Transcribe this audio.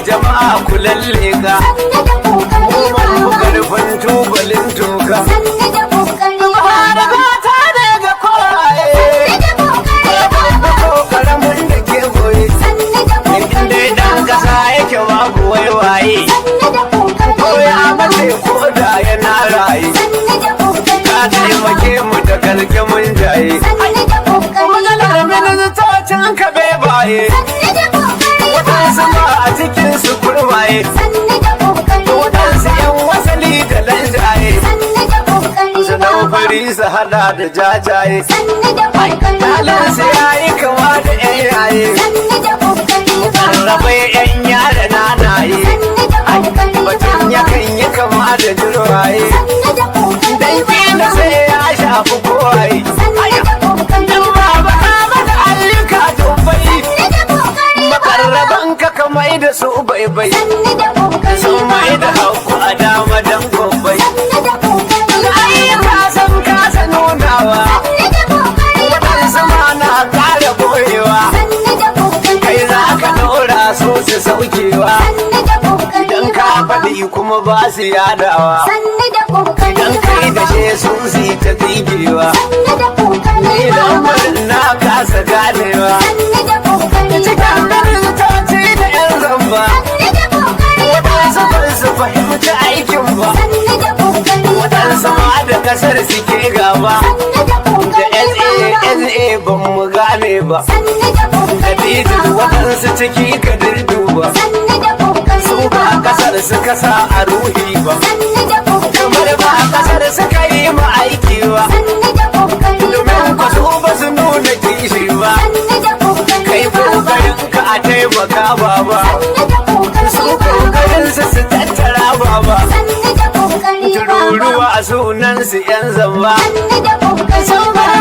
jama'a ku lalle ka mu karfin tubalin toka da gata ne ga kowaye ko karamin da ke goye inda dan kasa yake babu waiwaye ko ya mace ko da yana raye ka taimake mu da karke mun jaye maganar ministocin ka bebaye waɗansu ma a cikin su kurmaye waɗansu yan wasali da lanjaye su daufari su hada da jajaye halinsu ya yi kama da yan yaye rarrabai yan yada nanaye batun yakan yi kama da jirwaye dan kila sai ya shafi kowaye ka mai da su bai sun mai da hauku a dama dan gobai ayyuka sun kasa nunawa waɗansu ma na ƙara boyewa kai za ka ɗora su saukewa idan ka faɗi kuma ba su yadawa idan kai da she sun si ta tsigewa idan murin na kasa ganewa cikin waɗansu ban su fahimci aikin ba waɗansu ma da ƙasar suke gaba da SA ban mu gane ba da titin waɗansu ciki ka dirduba su ba ƙasar suka sa a ruhi ba kamar ba ƙasar suka yi ma aiki ba domin ku su ba su nuna kishi ba kai kokarin ka a taimaka ba su kokarin su tattara ba tururuwa a sunan su yan zamba sun bar